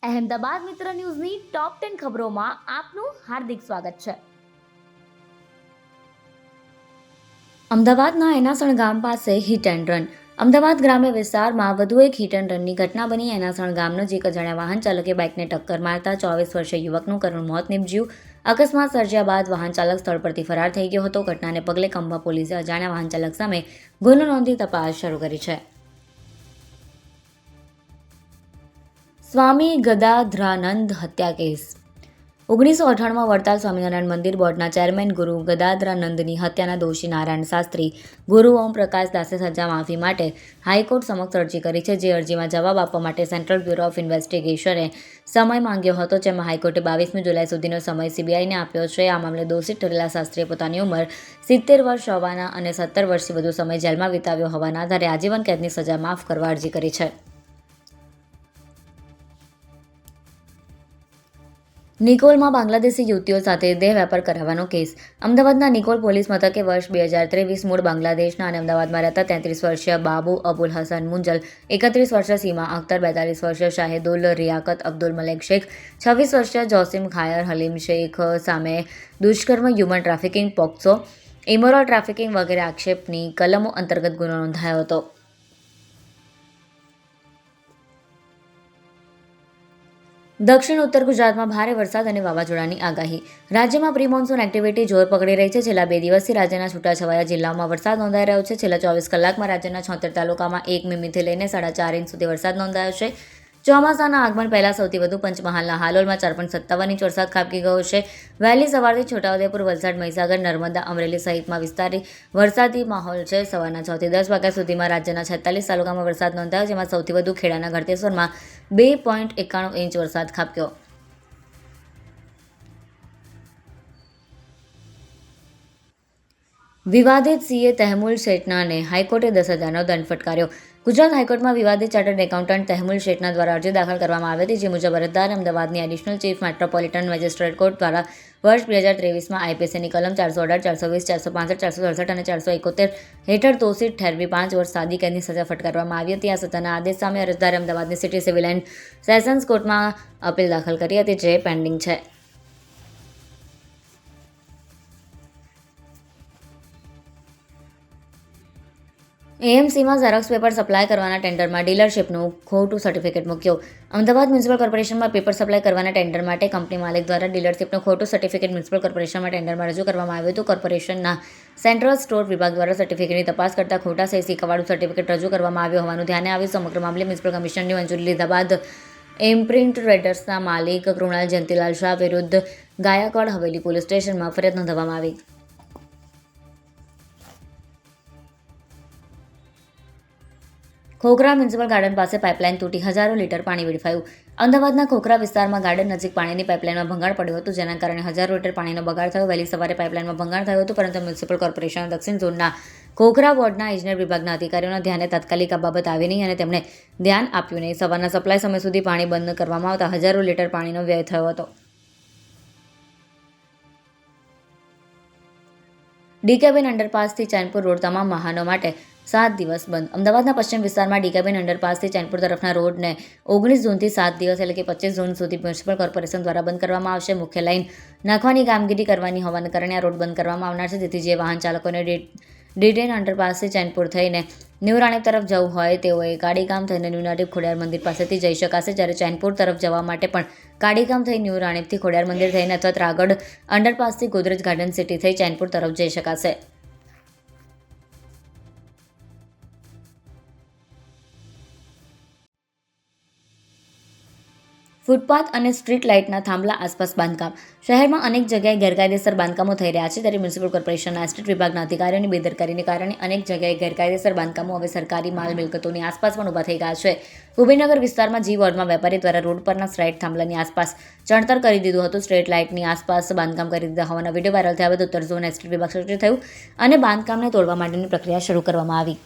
અહેમદાબાદ મિત્ર ન્યૂઝની ટોપ 10 ખબરોમાં આપનું હાર્દિક સ્વાગત છે. અમદાવાદના એનાસણ ગામ પાસે હિટ એન્ડ રન. અમદાવાદ ગ્રામ્ય વિસ્તારમાં વધુ એક હિટ એન્ડ રનની ઘટના બની. એનાસણ ગામ નજીક અજાણ્યા વાહન ચાલકે બાઇકને ટક્કર મારતા 24 વર્ષીય યુવકનું કરુણ મોત નીપજ્યું. અકસ્માત સર્જ્યા બાદ વાહન ચાલક સ્થળ પરથી ફરાર થઈ ગયો હતો. ઘટનાને પગલે ખંભા પોલીસે અજાણ્યા વાહન ચાલક સામે ગુનો નોંધી તપાસ શરૂ કરી છે. સ્વામી ગદાધરાનંદ હત્યા કેસ. 1998માં વડતાલ સ્વામિનારાયણ મંદિર બોર્ડના ચેરમેન ગુરુ ગદાધરાનંદની હત્યાના દોષી નારાયણ શાસ્ત્રી ગુરુ ઓમ પ્રકાશ દાસે સજા માફી માટે હાઈકોર્ટ સમક્ષ અરજી કરી છે. જે અરજીમાં જવાબ આપવા માટે સેન્ટ્રલ બ્યુરો ઓફ ઇન્વેસ્ટિગેશને સમય માંગ્યો હતો, જેમાં હાઈકોર્ટે 22મી જુલાઈ સુધીનો સમય સીબીઆઈને આપ્યો છે. આ મામલે દોષિત ઠરેલા શાસ્ત્રીએ પોતાની ઉંમર 70 વર્ષ હોવાના અને 17 વર્ષથી વધુ સમય જેલમાં વિતાવ્યો હોવાના આધારે આજીવન કેદની સજા માફ કરવા અરજી કરી છે. નિકોલમાં બાંગ્લાદેશી યુવતીઓ સાથે દેહ વેપાર કરાવવાનો કેસ. અમદાવાદના નિકોલ પોલીસ મથકે વર્ષ 2023 મૂળ બાંગ્લાદેશના અને અમદાવાદમાં રહેતા 33 વર્ષીય બાબુ અબુલ હસન મુંજલ, 31 વર્ષીય સીમા અખ્તર, 42 વર્ષીય શાહિદુલ રિયાકત અબ્દુલ મલેક શેખ, 26 વર્ષીય જોસિમ ખાયર હલીમ શેખ સામે દુષ્કર્મ, human trafficking, POCSO, immoral trafficking વગેરે આક્ષેપની કલમો અંતર્ગત ગુનો નોંધાયો હતો. દક્ષિણ ઉત્તર ગુજરાતમાં ભારે વરસાદ અને વાવાઝોડાની આગાહી. રાજ્યમાં પ્રી મોન્સૂન એક્ટિવિટી જોર પકડી રહી છે. છેલ્લા 2 દિવસથી રાજ્યના છૂટાછવાયા જિલ્લાઓમાં વરસાદ નોંધાઈ રહ્યો છે. છેલ્લા 24 કલાકમાં રાજ્યના 76 તાલુકામાં 1 મીમીથી લઈને 4.5 ઇંચ સુધી વરસાદ નોંધાયો છે. ચોમાસાના આગમન પહેલા સૌથી વધુ પંચમહાલના હાલોલમાં 4.57 ઇંચ વરસાદ ખાબકી ગયો છે. વહેલી સવારથી છોટાઉદેપુર, વલસાડ, મહીસાગર, નર્મદા, અમરેલી સહિતમાં વિસ્તારી વરસાદી માહોલ છે. સવારના 6 થી 10 વાગ્યા સુધીમાં રાજ્યના 46 તાલુકામાં વરસાદ નોંધાયો, જેમાં સૌથી વધુ ખેડાના ગળતેશ્વરમાં 2.91 ઇંચ વરસાદ ખાબક્યો. વિવાદિત સીએ તહેમુલ શેઠનાને હાઈકોર્ટે 10,000નો દંડ ફટકાર્યો. ગુજરાત હાઈકોર્ટમાં વિવાદિત ચાર્ટર્ડ એકાઉન્ટન્ટ તહેમુલ શેઠના દ્વારા અરજી દાખલ કરવામાં આવી હતી. જે મુજબ અરજદાર અમદાવાદની additional chief metropolitan magistrate court દ્વારા વર્ષ 2023માં આઈપીસીની કલમ 418, 420, 465, 467 અને 471 હેઠળ દોષિત ઠેરવી 5 વર્ષ સાદી કેદની સજા ફટકારવામાં આવી હતી. આ સજાના આદેશ સામે અરજદારે અમદાવાદની સિટી સિવિલ એન્ડ સેશન્સ કોર્ટમાં અપીલ દાખલ કરી હતી, જે પેન્ડિંગ છે. એએમસીમાં ઝેરોક્સ પેપર સપ્લાય કરવાના ટેન્ડરમાં ડીલરશીપનું ખોટું સર્ટિફિકેટ મૂક્યું. અમદાવાદ મ્યુનિસિપલ કોર્પોરેશનમાં પેપર સપ્લાય કરવાના ટેન્ડર માટે કંપની માલિક દ્વારા ડીલરશીપનું ખોટું સર્ટિફિકેટ મ્યુનિસિપલ કોર્પોરેશનમાં ટેન્ડરમાં રજૂ કરવામાં આવ્યું હતું. કોર્પોરેશનના સેન્ટ્રલ સ્ટોર વિભાગ દ્વારા સર્ટિફિકેટની તપાસ કરતા ખોટા સહી સિક્કાવાળું સર્ટિફિકેટ રજૂ કરવામાં આવ્યું હોવાનું ધ્યાને આવ્યું. સમગ્ર મામલે મ્યુનિસિપલ કમિશનરની મંજૂરી લીધા બાદ ઇમ્પ્રિન્ટ ટ્રેડર્સના માલિક કૃણાલ જયંતિલાલ શાહ વિરુદ્ધ ગાયકવાડ હવેલી પોલીસ સ્ટેશનમાં ફરિયાદ નોંધાવવામાં આવી. ખોખરા મ્યુનિસિપલ ગાર્ડન પાસે પાઇપલાઇન તૂટી હજારો લીટર પાણી વેડફાયું. અમદાવાદના ખોખરા વિસ્તારમાં ગાર્ડન નજીક પાણીની પાઇપલાઇનમાં ભંગાણ પડ્યું હતું, જેના કારણે હજારો લીટર પાણીનો બગાડ થયો. વહેલી સવારે પાઇપલાઇનમાં ભંગાણ થયું હતું, પરંતુ મ્યુનિસિપલ કોર્પોરેશન દક્ષિણ ઝોનના ખોખરા વોર્ડના ઇજનેર વિભાગના અધિકારીઓના ધ્યાને તાત્કાલિક આ બાબત આવી નહીં અને તેમણે ધ્યાન આપ્યું નહીં. સવારના સપ્લાય સમય સુધી પાણી બંધ કરવામાં આવતા હજારો લીટર પાણીનો વ્યય થયો હતો. ડીકેબેન અંડરપાસથી ચેનપુર રોડ તમામ વાહનો માટે 7 દિવસ બંધ. અમદાવાદના પશ્ચિમ વિસ્તારમાં ડીકેબેન અંડરપાસથી ચેનપુર તરફના રોડને 19 જૂનથી 7 દિવસ એટલે કે 25 જૂન સુધી મ્યુનિસિપલ કોર્પોરેશન દ્વારા બંધ કરવામાં આવશે. મુખ્ય લાઇન નાખવાની કામગીરી કરવાની હોવાને કારણે આ રોડ બંધ કરવામાં આવનાર છે, જેથી જે વાહન ચાલકોને ડીટેન અંડરપાસથી ચેનપુર થઈને ન્યૂ રાણીપ તરફ જવું હોય તેઓએ કાડીગામ થઈને ન્યૂ રાણીપ ખોડિયાર મંદિર પાસેથી જઈ શકાશે. જ્યારે ચેનપુર તરફ જવા માટે પણ કાડીગામ થઈ ન્યૂ રાણીપથી ખોડિયાર મંદિર થઈને અથવા ત્રાગડ અંડરપાસથી ગોદરેજ ગાર્ડન સિટી થઈ ચેનપુર તરફ જઈ શકાશે. ફૂટપાથ અને સ્ટ્રીટ લાઇટના થાંભલા આસપાસ બાંધકામ. શહેરમાં અનેક જગ્યાએ ગેરકાયદેસર બાંધકામો થઈ રહ્યા છે, ત્યારે મ્યુનિસિપલ કોર્પોરેશનના એસ્ટેટ વિભાગના અધિકારીઓની બેદરકારીને કારણે અનેક જગ્યાએ ગેરકાયદેસર બાંધકામો હવે સરકારી માલ મિલકતોની આસપાસ પણ ઊભા થઈ ગયા છે. કુબેરનગર વિસ્તારમાં જી વોર્ડમાં વેપારી દ્વારા રોડ પરના સ્ટ્રીટ થાંભલાની આસપાસ ચણતર કરી દીધું હતું. સ્ટ્રીટ લાઇટની આસપાસ બાંધકામ કરી દીધા હોવાના વિડીયો વાયરલ થયા બાદ ઉત્તર ઝોન એસ્ટેટ વિભાગ સક્રિય થયું અને બાંધકામને તોડવા માટેની પ્રક્રિયા શરૂ કરવામાં આવી.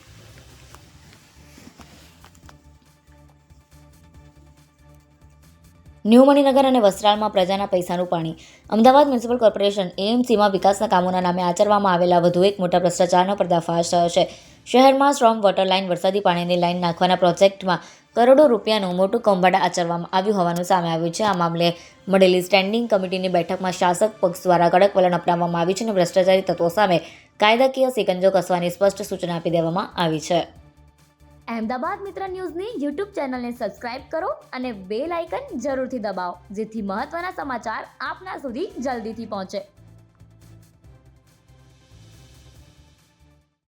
ન્યૂ મણિનગર અને વસ્ત્રાલમાં પ્રજાના પૈસાનું પાણી. અમદાવાદ મ્યુનિસિપલ કોર્પોરેશન એએમસીમાં વિકાસના કામોના નામે આચરવામાં આવેલા વધુ એક મોટા ભ્રષ્ટાચારનો પર્દાફાશ થયો છે. શહેરમાં સ્ટ્રોમ વોટર લાઇન, વરસાદી પાણીની લાઇન નાખવાના પ્રોજેક્ટમાં કરોડો રૂપિયાનું મોટું કૌભાંડ આચરવામાં આવ્યું હોવાનું સામે આવ્યું છે. આ મામલે મળેલી સ્ટેન્ડિંગ કમિટીની બેઠકમાં શાસક પક્ષ દ્વારા કડક વલણ અપનાવવામાં આવ્યું છે અને ભ્રષ્ટાચારી તત્વો સામે કાયદાકીય સિકંજો કસવાની સ્પષ્ટ સૂચના આપી દેવામાં આવી છે. અહેમદાબાદ મિત્ર ન્યૂઝની યુટ્યુબ ચેનલને સબસ્ક્રાઇબ કરો અને બેલ આઇકન જરૂરથી દબાવો, જેથી મહત્ત્વના સમાચાર આપના સુધી જલ્દીથી પહોંચે.